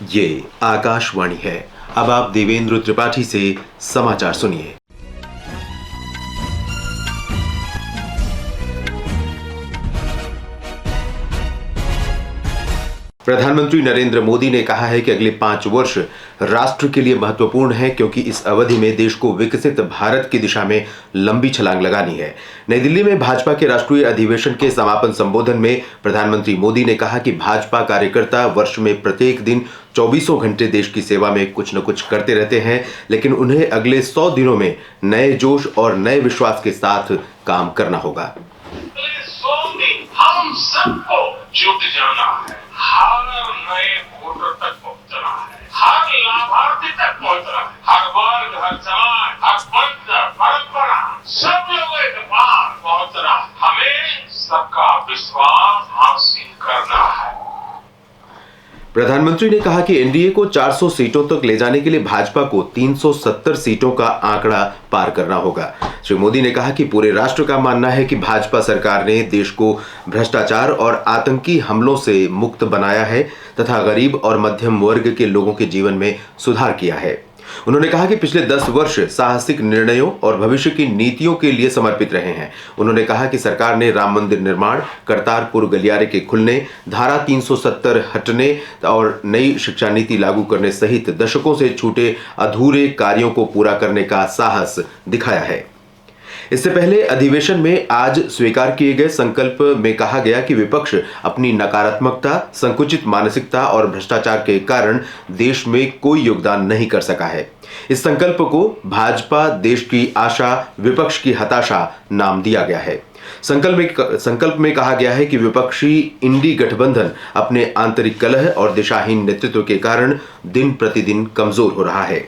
ये आकाशवाणी है। अब आप देवेंद्र त्रिपाठी से समाचार सुनिए। प्रधानमंत्री नरेंद्र मोदी ने कहा है कि अगले 5 वर्ष राष्ट्र के लिए महत्वपूर्ण है, क्योंकि इस अवधि में देश को विकसित भारत की दिशा में लंबी छलांग लगानी है। नई दिल्ली में भाजपा के राष्ट्रीय अधिवेशन के समापन संबोधन में प्रधानमंत्री मोदी ने कहा कि भाजपा कार्यकर्ता वर्ष में प्रत्येक दिन 24 घंटे देश की सेवा में कुछ न कुछ करते रहते हैं, लेकिन उन्हें अगले 100 दिनों में नए जोश और नए विश्वास के साथ काम करना होगा। हम सबको जुट जाना है, हर नए वोटर तक पहुंचना है, हर लाभार्थी तक पहुंचना है, हर वर्ग, हर समाज, हर पंथ, परंपरा, सब लोगों के पास पहुंचना है। हमें सबका विश्वास हासिल करना है। प्रधानमंत्री ने कहा कि एनडीए को 400 सीटों तक ले जाने के लिए भाजपा को 370 सीटों का आंकड़ा पार करना होगा। श्री मोदी ने कहा कि पूरे राष्ट्र का मानना है कि भाजपा सरकार ने देश को भ्रष्टाचार और आतंकी हमलों से मुक्त बनाया है तथा गरीब और मध्यम वर्ग के लोगों के जीवन में सुधार किया है। उन्होंने कहा कि पिछले 10 वर्ष साहसिक निर्णयों और भविष्य की नीतियों के लिए समर्पित रहे हैं। उन्होंने कहा कि सरकार ने राम मंदिर निर्माण, करतारपुर गलियारे के खुलने, धारा 370 हटने और नई शिक्षा नीति लागू करने सहित दशकों से छूटे अधूरे कार्यों को पूरा करने का साहस दिखाया है। इससे पहले अधिवेशन में आज स्वीकार किए गए संकल्प में कहा गया कि विपक्ष अपनी नकारात्मकता, संकुचित मानसिकता और भ्रष्टाचार के कारण देश में कोई योगदान नहीं कर सका है। इस संकल्प को भाजपा देश की आशा, विपक्ष की हताशा नाम दिया गया है। संकल्प में कहा गया है कि विपक्षी इंडी गठबंधन अपने आंतरिक कलह और दिशाहीन नेतृत्व के कारण दिन प्रतिदिन कमजोर हो रहा है।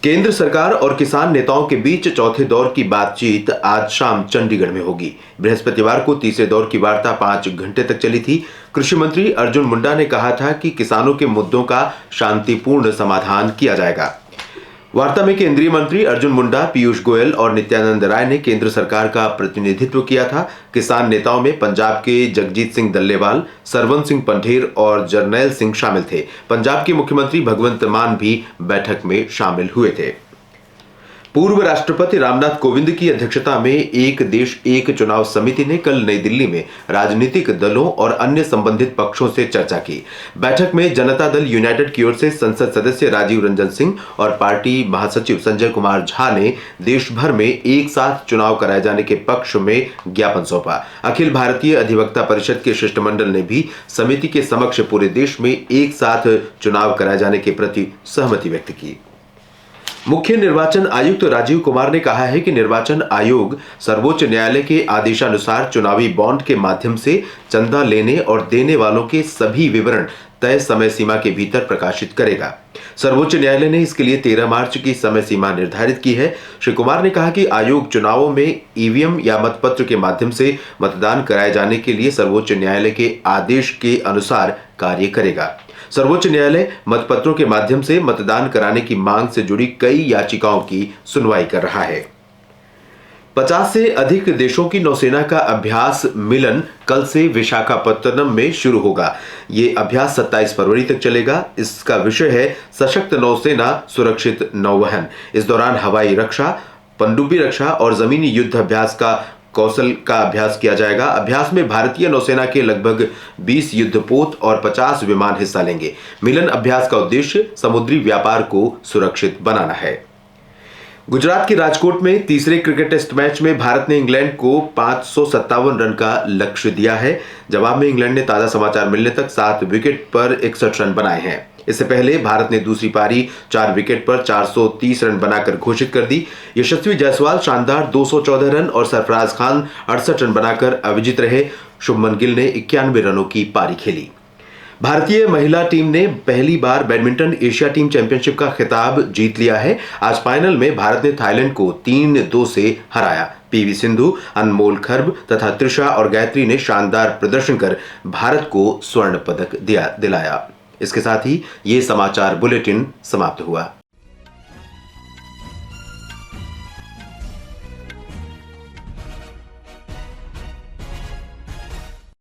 केंद्र सरकार और किसान नेताओं के बीच चौथे दौर की बातचीत आज शाम चंडीगढ़ में होगी। बृहस्पतिवार को तीसरे दौर की वार्ता 5 घंटे तक चली थी। कृषि मंत्री अर्जुन मुंडा ने कहा था कि किसानों के मुद्दों का शांतिपूर्ण समाधान किया जाएगा। वार्ता में केंद्रीय मंत्री अर्जुन मुंडा, पीयूष गोयल और नित्यानंद राय ने केंद्र सरकार का प्रतिनिधित्व किया था। किसान नेताओं में पंजाब के जगजीत सिंह डल्लेवाल, सरवन सिंह पंढेर और जरनैल सिंह शामिल थे। पंजाब के मुख्यमंत्री भगवंत मान भी बैठक में शामिल हुए थे। पूर्व राष्ट्रपति रामनाथ कोविंद की अध्यक्षता में एक देश एक चुनाव समिति ने कल नई दिल्ली में राजनीतिक दलों और अन्य संबंधित पक्षों से चर्चा की। बैठक में जनता दल यूनाइटेड की ओर से संसद सदस्य राजीव रंजन सिंह और पार्टी महासचिव संजय कुमार झा ने देश भर में एक साथ चुनाव कराए जाने के पक्ष में ज्ञापन सौंपा। अखिल भारतीय अधिवक्ता परिषद के शिष्टमंडल ने भी समिति के समक्ष पूरे देश में एक साथ चुनाव कराए जाने के प्रति सहमति व्यक्त की। मुख्य निर्वाचन आयुक्त राजीव कुमार ने कहा है कि निर्वाचन आयोग सर्वोच्च न्यायालय के आदेशानुसार चुनावी बॉन्ड के माध्यम से चंदा लेने और देने वालों के सभी विवरण तय समय सीमा के भीतर प्रकाशित करेगा। सर्वोच्च न्यायालय ने इसके लिए 13 मार्च की समय सीमा निर्धारित की है। श्री कुमार ने कहा कि आयोग चुनावों में ईवीएम या मतपत्र के माध्यम से मतदान कराए जाने के लिए सर्वोच्च न्यायालय के आदेश के अनुसार कार्य करेगा। सर्वोच्च न्यायालय मतपत्रों के माध्यम से मतदान कराने की मांग से जुड़ी कई याचिकाओं की सुनवाई कर रहा है। 50 से अधिक देशों की नौसेना का अभ्यास मिलन कल से विशाखापत्तनम में शुरू होगा। ये अभ्यास 27 फरवरी तक चलेगा। इसका विषय है सशक्त नौसेना, सुरक्षित नौवहन। इस दौरान हवाई रक्षा, पनडुब्बी रक्षा और जमीनी युद्ध अभ्यास का कौशल का अभ्यास किया जाएगा। अभ्यास में भारतीय नौसेना के लगभग 20 युद्धपोत और 50 विमान हिस्सा लेंगे। मिलन अभ्यास का उद्देश्य समुद्री व्यापार को सुरक्षित बनाना है। गुजरात के राजकोट में तीसरे क्रिकेट टेस्ट मैच में भारत ने इंग्लैंड को 557 रन का लक्ष्य दिया है। जवाब में इंग्लैंड ने ताजा समाचार मिलने तक 7 विकेट पर 61 रन बनाए हैं। इससे पहले भारत ने दूसरी पारी 4 विकेट पर 430 रन बनाकर घोषित कर दी। यशस्वी जायसवाल शानदार 214 रन और सरफराज खान 68 रन बनाकर अविजित रहे। शुभमन गिल ने 91 रनों की पारी खेली। भारतीय महिला टीम ने पहली बार बैडमिंटन एशिया टीम चैंपियनशिप का खिताब जीत लिया है। आज फाइनल में भारत ने थाईलैंड को 3-2 से हराया। पीवी सिंधु, अनमोल खर्ब तथा त्रिशा और गायत्री ने शानदार प्रदर्शन कर भारत को स्वर्ण पदक दिलाया। इसके साथ ही ये समाचार बुलेटिन समाप्त हुआ।